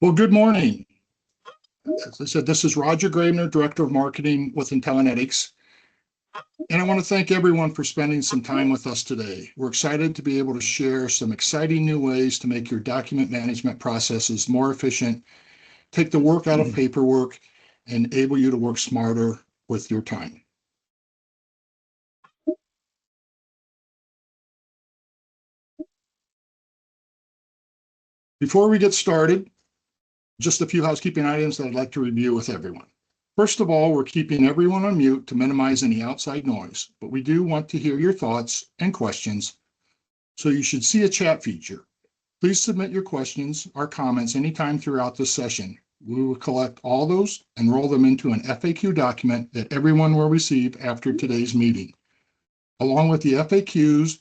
Well, good morning. As I said, this is Roger Gravener, Director of Marketing with Intellinetics. And I want to thank everyone for spending some time with us today. We're excited to be able to share some exciting new ways to make your document management processes more efficient, take the work out of paperwork, and enable you to work smarter with your time. Before we get started, just a few housekeeping items that I'd like to review with everyone. First of all, we're keeping everyone on mute to minimize any outside noise, but we do want to hear your thoughts and questions, so you should see a chat feature. Please submit your questions or comments anytime throughout this session. We will collect all those and roll them into an FAQ document that everyone will receive after today's meeting. Along with the FAQs,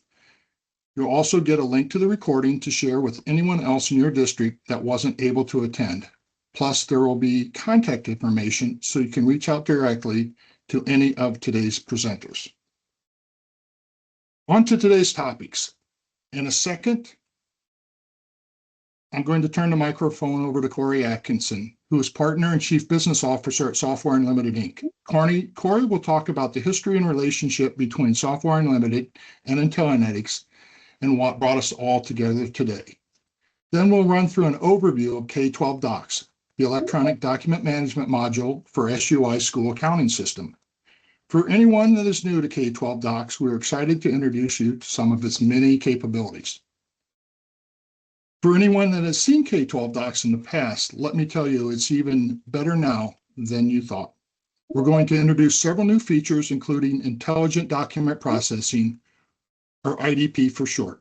you'll also get a link to the recording to share with anyone else in your district that wasn't able to attend. Plus, there will be contact information so you can reach out directly to any of today's presenters. On to today's topics. In a second, I'm going to turn the microphone over to Corey Atkinson, who is Partner and Chief Business Officer at Software Unlimited, Inc. Corey will talk about the history and relationship between Software Unlimited and Intellinetics and what brought us all together today. Then we'll run through an overview of K12Docs, the electronic document management module for SUI school accounting system. For anyone that is new to K12Docs, we're excited to introduce you to some of its many capabilities. For anyone that has seen K12Docs in the past, let me tell you, it's even better now than you thought. We're going to introduce several new features, including Intelligent Document Processing, or IDP for short.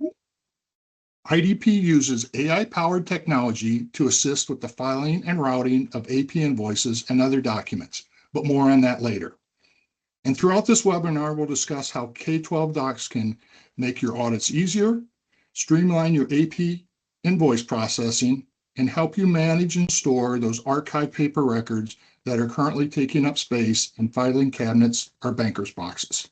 IDP uses AI-powered technology to assist with the filing and routing of AP invoices and other documents, but more on that later. And throughout this webinar, we'll discuss how K12Docs can make your audits easier, streamline your AP invoice processing, and help you manage and store those archived paper records that are currently taking up space in filing cabinets or banker's boxes.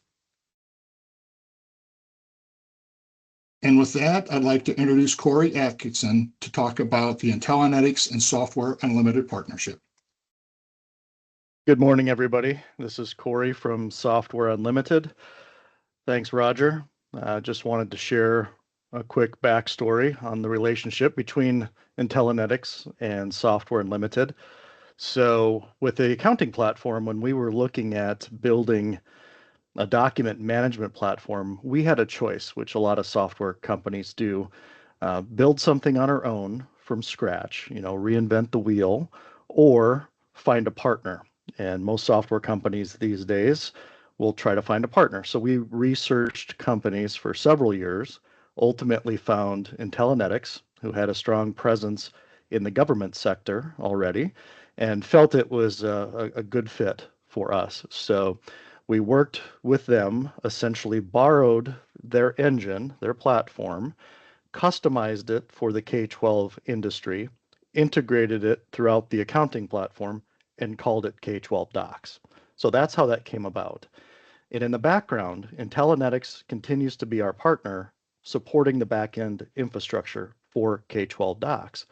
And with that, I'd like to introduce Corey Atkinson to talk about the Intellinetics and Software Unlimited partnership. Good morning, everybody. This is Corey from Software Unlimited. Thanks, Roger. Just wanted to share a quick backstory on the relationship between Intellinetics and Software Unlimited. So with the accounting platform, when we were looking at building a document management platform, we had a choice, which a lot of software companies do, build something on our own from scratch, reinvent the wheel, or find a partner. And most software companies these days will try to find a partner. So we researched companies for several years, ultimately found Intellinetics, who had a strong presence in the government sector already, and felt it was a good fit for us. So we worked with them, essentially borrowed their engine, their platform, customized it for the K-12 industry, integrated it throughout the accounting platform, and called it K12Docs. So that's how that came about. And in the background, Intellinetics continues to be our partner, supporting the back-end infrastructure for K12Docs.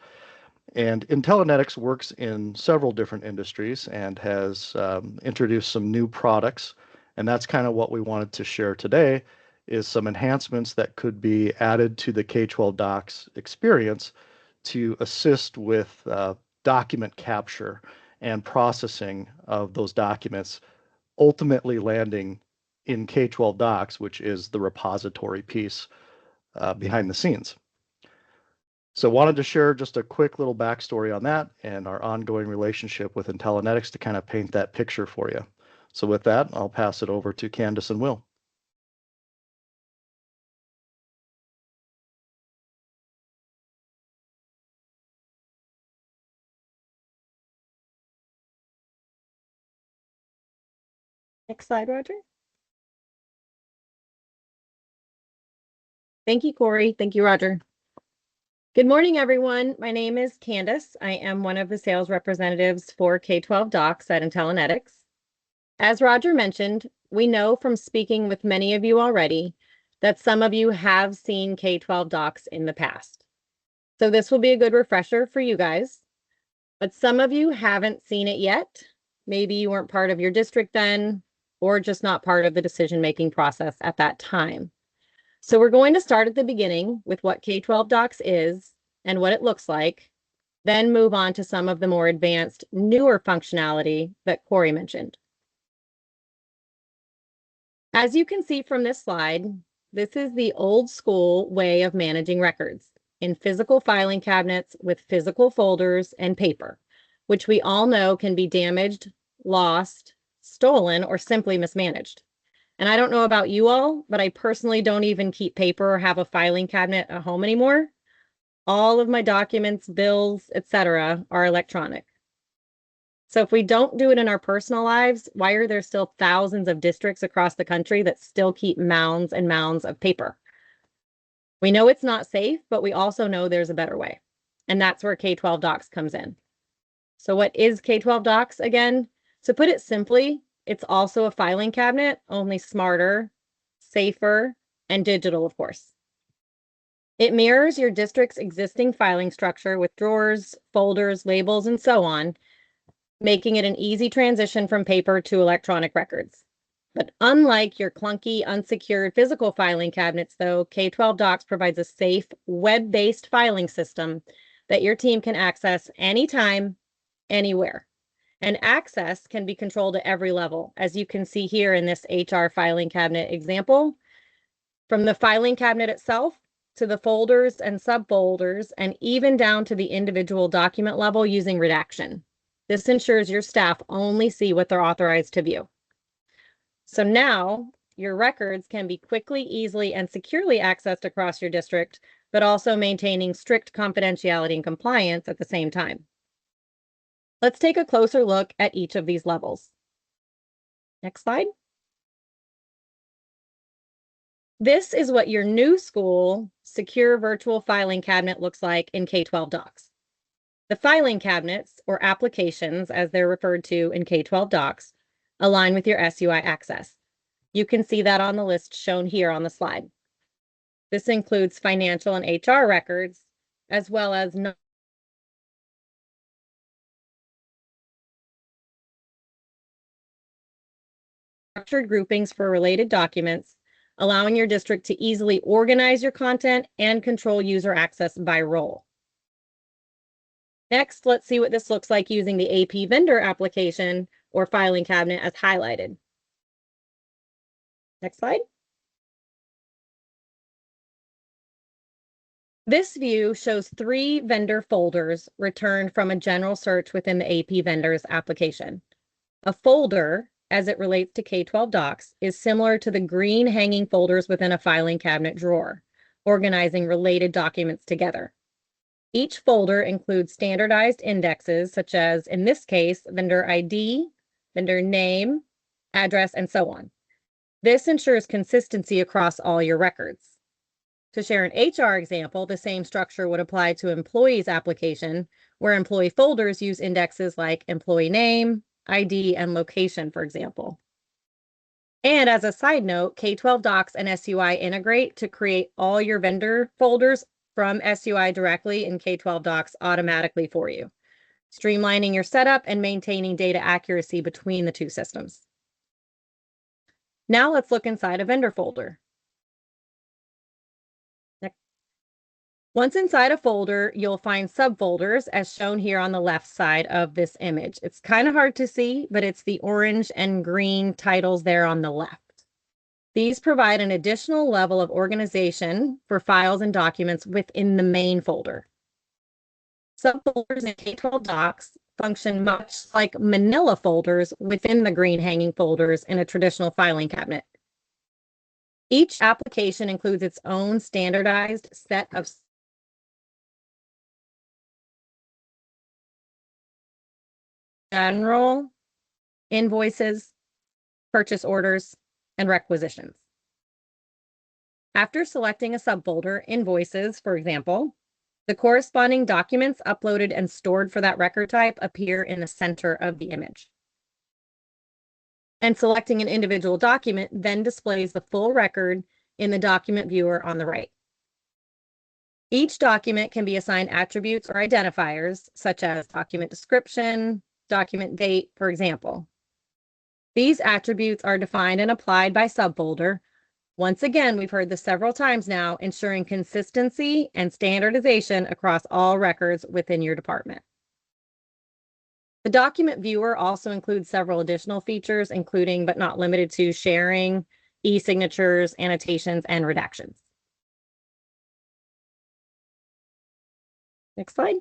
And Intellinetics works in several different industries and has introduced some new products. And that's kind of what we wanted to share today, is some enhancements that could be added to the K12Docs experience to assist with document capture and processing of those documents, ultimately landing in K12Docs, which is the repository piece behind the scenes. So wanted to share just a quick little backstory on that and our ongoing relationship with Intellinetics to kind of paint that picture for you. So with that, I'll pass it over to Candace and Will. Next slide, Roger. Thank you, Corey. Thank you, Roger. Good morning, everyone. My name is Candace. I am one of the sales representatives for K12Docs at Intellinetics. As Roger mentioned, we know from speaking with many of you already that some of you have seen K12Docs in the past. So this will be a good refresher for you guys. but some of you haven't seen it yet. Maybe you weren't part of your district then, or just not part of the decision-making process at that time. So we're going to start at the beginning with what K12Docs is and what it looks like, then move on to some of the more advanced, newer functionality that Corey mentioned. As you can see from this slide, this is the old school way of managing records in physical filing cabinets with physical folders and paper, which we all know can be damaged, lost, stolen, or simply mismanaged. And I don't know about you all, but I personally don't even keep paper or have a filing cabinet at home anymore. All of my documents, bills, etc., are electronic. So if we don't do it in our personal lives, why are there still thousands of districts across the country that still keep mounds and mounds of paper? We know it's not safe, but we also know there's a better way. And that's where K12Docs comes in. So what is K12Docs again? To put it simply, it's also a filing cabinet, only smarter, safer, and digital, of course. It mirrors your district's existing filing structure with drawers, folders, labels, and so on, making it an easy transition from paper to electronic records. But unlike your clunky, unsecured physical filing cabinets, though, K12Docs provides a safe, web-based filing system that your team can access anytime, anywhere. And access can be controlled at every level, as you can see here in this HR filing cabinet example. From the filing cabinet itself, to the folders and subfolders, and even down to the individual document level using redaction. This ensures your staff only see what they're authorized to view. So now your records can be quickly, easily, and securely accessed across your district, but also maintaining strict confidentiality and compliance at the same time. Let's take a closer look at each of these levels. Next slide. This is what your new school secure virtual filing cabinet looks like in K12Docs. The filing cabinets, or applications as they're referred to in K12Docs, align with your SUI access. You can see that on the list shown here on the slide. This includes financial and HR records, as well as structured groupings for related documents, allowing your district to easily organize your content and control user access by role. Next, let's see what this looks like using the AP vendor application or filing cabinet as highlighted. Next slide. This view shows 3 vendor folders returned from a general search within the AP vendors application. A folder, as it relates to K12Docs, is similar to the green hanging folders within a filing cabinet drawer, organizing related documents together. Each folder includes standardized indexes, such as, in this case, vendor ID, vendor name, address, and so on. This ensures consistency across all your records. To share an HR example, the same structure would apply to employees application, where employee folders use indexes like employee name, ID, and location, for example. And as a side note, K12Docs and SUI integrate to create all your vendor folders from SUI directly in K12Docs automatically for you, streamlining your setup and maintaining data accuracy between the two systems. Now let's look inside a vendor folder. Once inside a folder, you'll find subfolders as shown here on the left side of this image. It's kind of hard to see, but it's the orange and green titles there on the left. These provide an additional level of organization for files and documents within the main folder. Subfolders in K12Docs function much like manila folders within the green hanging folders in a traditional filing cabinet. Each application includes its own standardized set of general, invoices, purchase orders, and requisitions. After selecting a subfolder, invoices, for example, the corresponding documents uploaded and stored for that record type appear in the center of the image. And selecting an individual document then displays the full record in the document viewer on the right. Each document can be assigned attributes or identifiers, such as document description, document date, for example. These attributes are defined and applied by subfolder. Once again, we've heard this several times now, ensuring consistency and standardization across all records within your department. The document viewer also includes several additional features, including but not limited to sharing, e-signatures, annotations, and redactions. Next slide.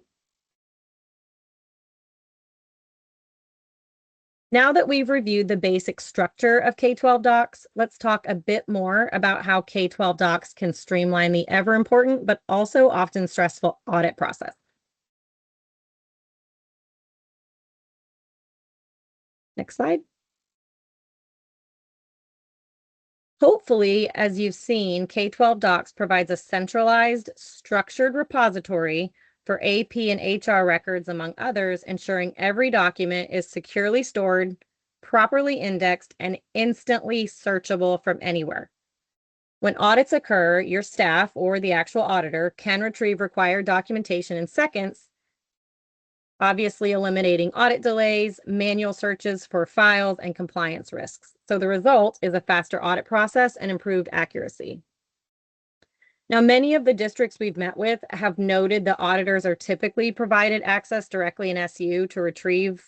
Now that we've reviewed the basic structure of K12 Docs, let's talk a bit more about how K12 Docs can streamline the ever important but also often stressful audit process. Next slide. Hopefully, as you've seen, K12 Docs provides a centralized, structured repository for AP and HR records, among others, ensuring every document is securely stored, properly indexed, and instantly searchable from anywhere. When audits occur, your staff or the actual auditor can retrieve required documentation in seconds, obviously eliminating audit delays, manual searches for files, and compliance risks. So the result is a faster audit process and improved accuracy. Now, many of the districts we've met with have noted the auditors are typically provided access directly in SU to retrieve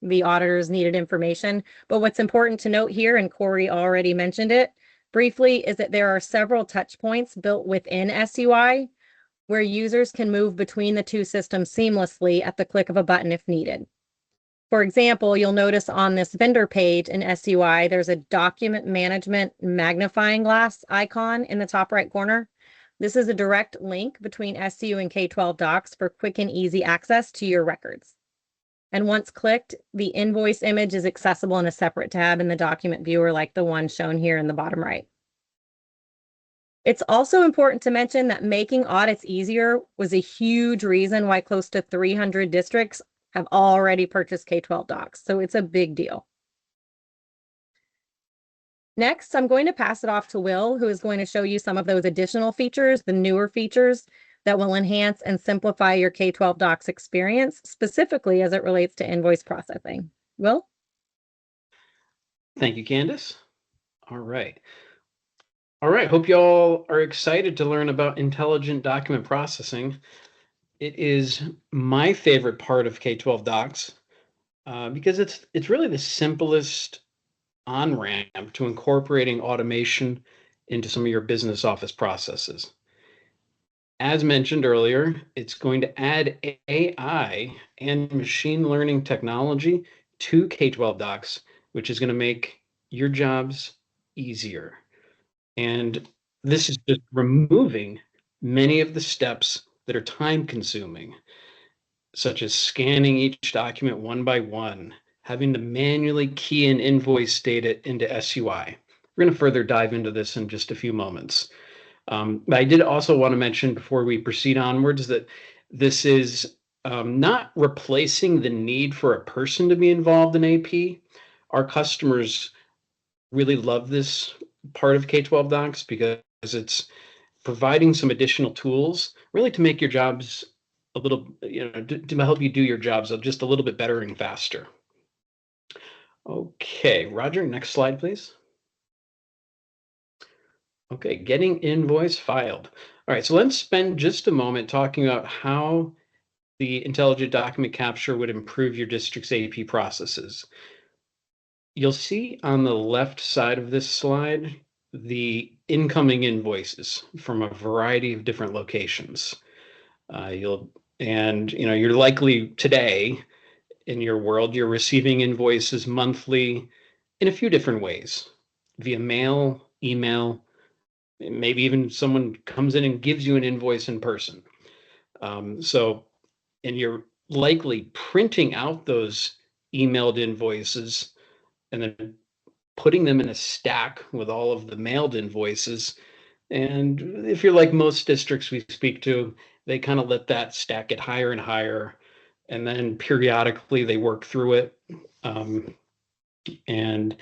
the auditor's needed information. But what's important to note here, and Corey already mentioned it briefly, is that there are several touch points built within SUI where users can move between the two systems seamlessly at the click of a button if needed. For example, you'll notice on this vendor page in SUI, there's a document management magnifying glass icon in the top right corner. This is a direct link between SU and K12 Docs for quick and easy access to your records. And once clicked, the invoice image is accessible in a separate tab in the document viewer, like the one shown here in the bottom right. It's also important to mention that making audits easier was a huge reason why close to 300 districts have already purchased K12 Docs, so it's a big deal. Next, I'm going to pass it off to Will, who is going to show you some of those additional features, the newer features that will enhance and simplify your K12 Docs experience, specifically as it relates to invoice processing. Will? Thank you, Candace. All right. Hope you all are excited to learn about intelligent document processing. It is my favorite part of K12 Docs because it's really the simplest on-ramp to incorporating automation into some of your business office processes. As mentioned earlier, it's going to add AI and machine learning technology to K12 Docs, which is going to make your jobs easier. And this is just removing many of the steps that are time consuming, such as scanning each document one by one, having to manually key in invoice data into SUI. We're going to further dive into this in just a few moments. But I did also want to mention before we proceed onwards that this is not replacing the need for a person to be involved in AP. Our customers really love this part of K12 Docs because it's providing some additional tools really to make your jobs a little, to help you do your jobs just a little bit better and faster. Okay, Roger, next slide, please. Okay, getting invoice filed. All right, so let's spend just a moment talking about how the intelligent document capture would improve your district's AP processes. You'll see on the left side of this slide the incoming invoices from a variety of different locations. You're likely today in your world, you're receiving invoices monthly in a few different ways, via mail, email, maybe even someone comes in and gives you an invoice in person. And you're likely printing out those emailed invoices and then putting them in a stack with all of the mailed invoices. And if you're like most districts we speak to, they kind of let that stack get higher and higher. And then periodically they work through it. And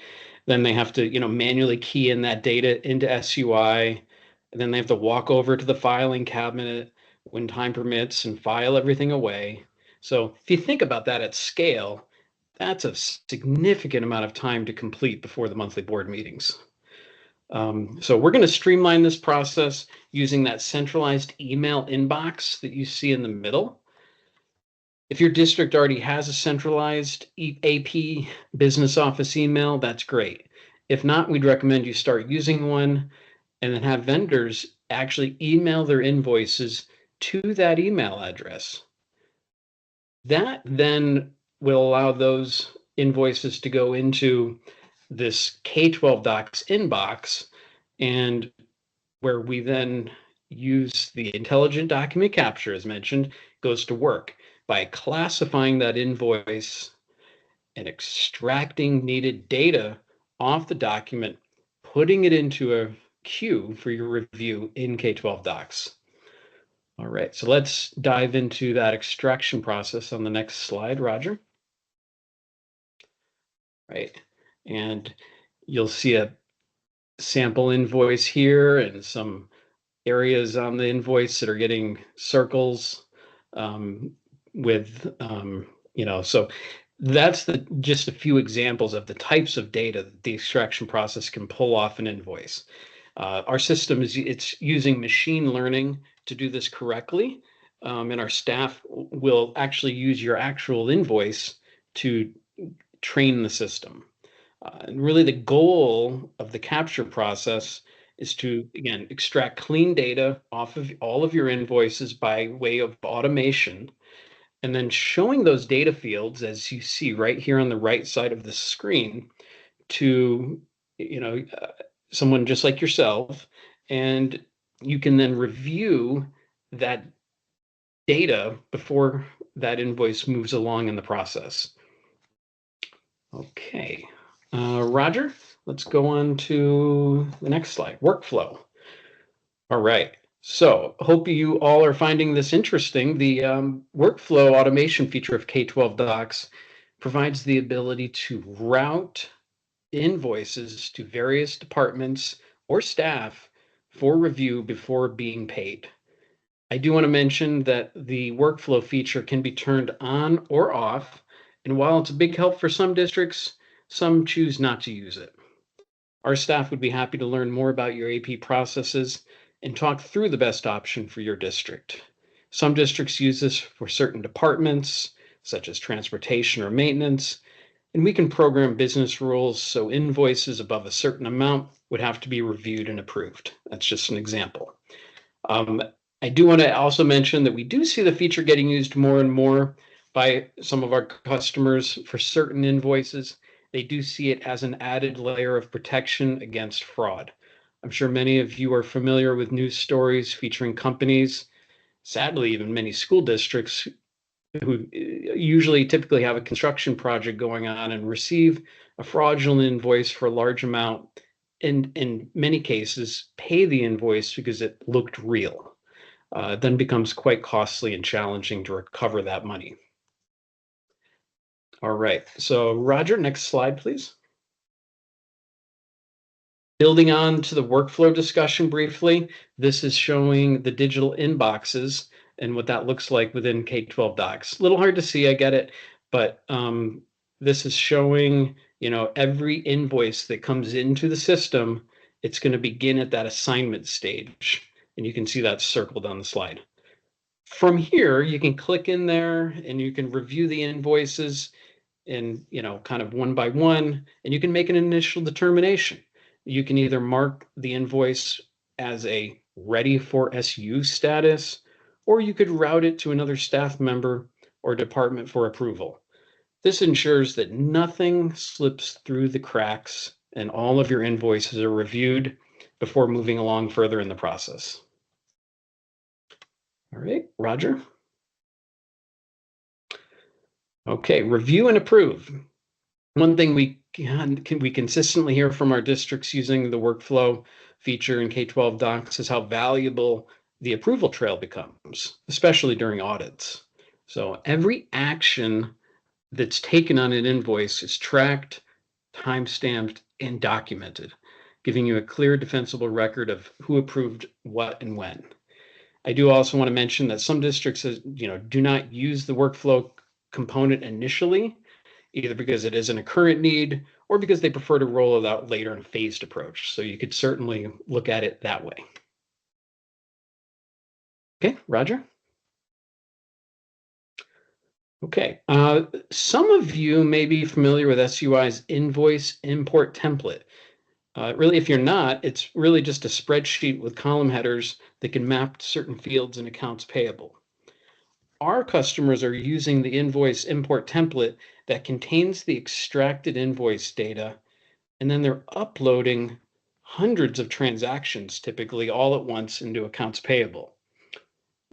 then they have to, manually key in that data into SUI. And then they have to walk over to the filing cabinet, when time permits and file everything away. So if you think about that at scale, that's a significant amount of time to complete before the monthly board meetings. So we're going to streamline this process using that centralized email inbox that you see in the middle. If your district already has a centralized AP business office email, that's great. If not, we'd recommend you start using one and then have vendors actually email their invoices to that email address. That then will allow those invoices to go into this K12Docs inbox, and where we then use the intelligent document capture, as mentioned, goes to work by classifying that invoice and extracting needed data off the document, putting it into a queue for your review in K12Docs. All right, so let's dive into that extraction process on the next slide, Roger. Right, and you'll see a sample invoice here and some areas on the invoice that are getting circles with, so that's just a few examples of the types of data that the extraction process can pull off an invoice. Our system it's using machine learning to do this correctly, and our staff will actually use your actual invoice to train the system. And really the goal of the capture process is to, again, extract clean data off of all of your invoices by way of automation, and then showing those data fields, as you see right here on the right side of the screen, to someone just like yourself, and you can then review that data before that invoice moves along in the process. Okay, Roger, let's go on to the next slide, workflow. All right, so hope you all are finding this interesting. The workflow automation feature of K12Docs provides the ability to route invoices to various departments or staff for review before being paid. I do want to mention that the workflow feature can be turned on or off, and while it's a big help for some districts, some choose not to use it. Our staff would be happy to learn more about your AP processes and talk through the best option for your district. Some districts use this for certain departments, such as transportation or maintenance, and we can program business rules so invoices above a certain amount would have to be reviewed and approved. That's just an example. I do want to also mention that we do see the feature getting used more and more by some of our customers for certain invoices. They do see it as an added layer of protection against fraud. I'm sure many of you are familiar with news stories featuring companies, sadly, even many school districts, who typically have a construction project going on and receive a fraudulent invoice for a large amount, and in many cases pay the invoice because it looked real. It then becomes quite costly and challenging to recover that money. All right, so Roger, next slide, please. Building on to the workflow discussion briefly, this is showing the digital inboxes and what that looks like within K12Docs. A little hard to see, I get it, but this is showing, every invoice that comes into the system, it's going to begin at that assignment stage, and you can see that circled on the slide. From here, you can click in there and you can review the invoices and, kind of one by one, and you can make an initial determination. You can either mark the invoice as a ready for SU status, or you could route it to another staff member or department for approval. This ensures that nothing slips through the cracks and all of your invoices are reviewed before moving along further in the process. All right, Roger. Okay, review and approve. One thing we consistently hear from our districts using the workflow feature in K12Docs is how valuable the approval trail becomes, especially during audits. So every action that's taken on an invoice is tracked, time-stamped, and documented, giving you a clear, defensible record of who approved what and when. I do also want to mention that some districts, do not use the workflow component initially, either because it isn't a current need or because they prefer to roll it out later in a phased approach. So you could certainly look at it that way. Okay, Roger? Okay, some of you may be familiar with SUI's invoice import template. Really, if you're not, it's really just a spreadsheet with column headers that can map certain fields in accounts payable. Our customers are using the invoice import template that contains the extracted invoice data, and then they're uploading hundreds of transactions, typically all at once, into accounts payable.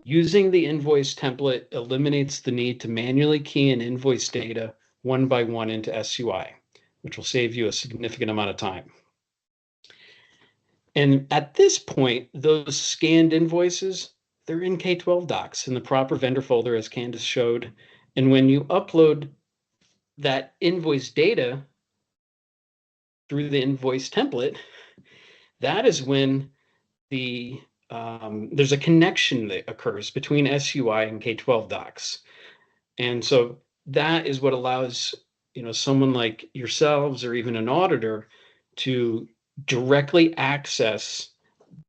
Using the invoice template eliminates the need to manually key in invoice data one by one into SUI, which will save you a significant amount of time. And at this point, those scanned invoices, they're in K12Docs in the proper vendor folder, as Candace showed. And when you upload that invoice data through the invoice template, that is when there's a connection that occurs between SUI and K12Docs. And so that is what allows, someone like yourselves or even an auditor to directly access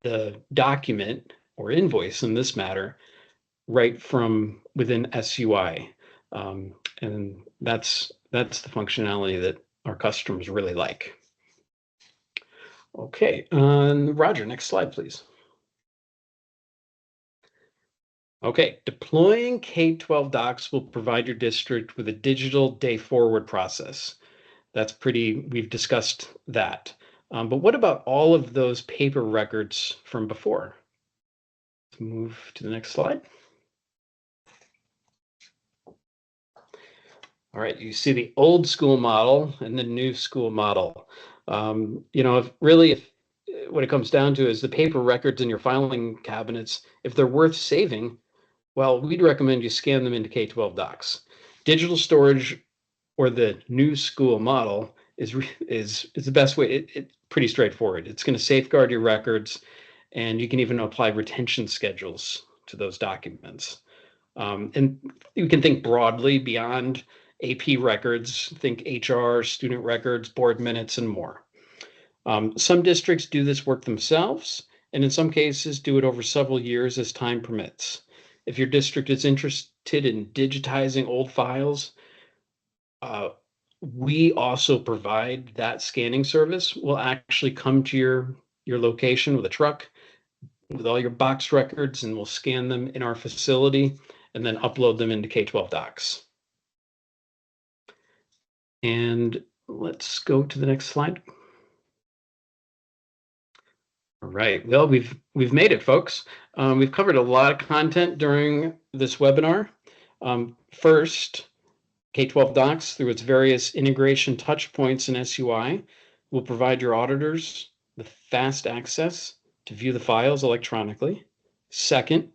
the document or invoice in this matter right from within SUI. And that's the functionality that our customers really like. Okay, Roger, next slide, please. Okay, deploying K12Docs will provide your district with a digital day forward process. We've discussed that. But what about all of those paper records from before? Let's move to the next slide. All right, you see the old school model and the new school model. When it comes down to is the paper records in your filing cabinets, if they're worth saving, well, we'd recommend you scan them into K12Docs. Digital storage or the new school model is the best way. It's pretty straightforward. It's going to safeguard your records, and you can even apply retention schedules to those documents. And you can think broadly beyond AP records, think HR, student records, board minutes, and more. Some districts do this work themselves, and in some cases do it over several years as time permits. If your district is interested in digitizing old files, we also provide that scanning service. We'll actually come to your location with a truck with all your box records, and we'll scan them in our facility and then upload them into K12Docs. And let's go to the next slide. All right, well, we've made it, folks. We've covered a lot of content during this webinar. First, K12Docs, through its various integration touch points in SUI, will provide your auditors with fast access to view the files electronically. Second,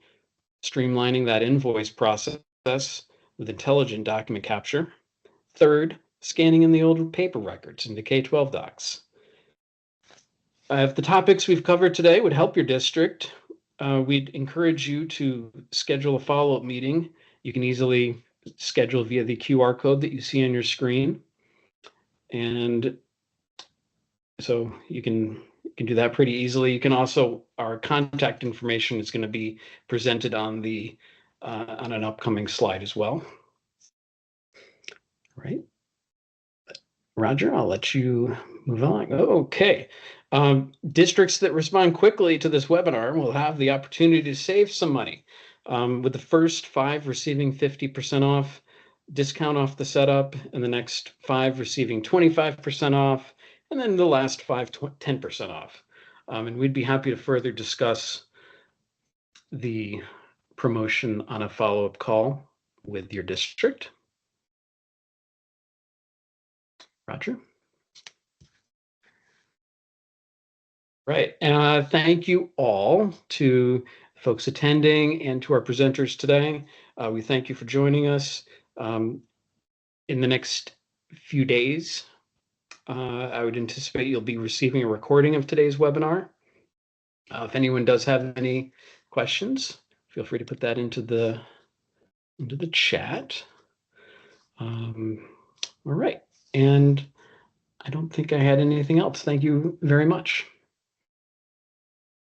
streamlining that invoice process with intelligent document capture. Third, scanning in the old paper records into K12Docs. If the topics we've covered today would help your district, we'd encourage you to schedule a follow-up meeting. You can easily schedule via the QR code that you see on your screen. And so you can do that pretty easily. You can also, our contact information is going to be presented on an upcoming slide as well. All right. Roger, I'll let you move on. Okay. Districts that respond quickly to this webinar will have the opportunity to save some money, with the first 5 receiving 50% off, discount off the setup, and the next 5 receiving 25% off, and then the last 5, 10% off. And we'd be happy to further discuss the promotion on a follow-up call with your district. Roger. Right. Thank you all to folks attending and to our presenters today. We thank you for joining us. In the next few days, I would anticipate you'll be receiving a recording of today's webinar. If anyone does have any questions, feel free to put that into the chat. All right. And I don't think I had anything else. Thank you very much.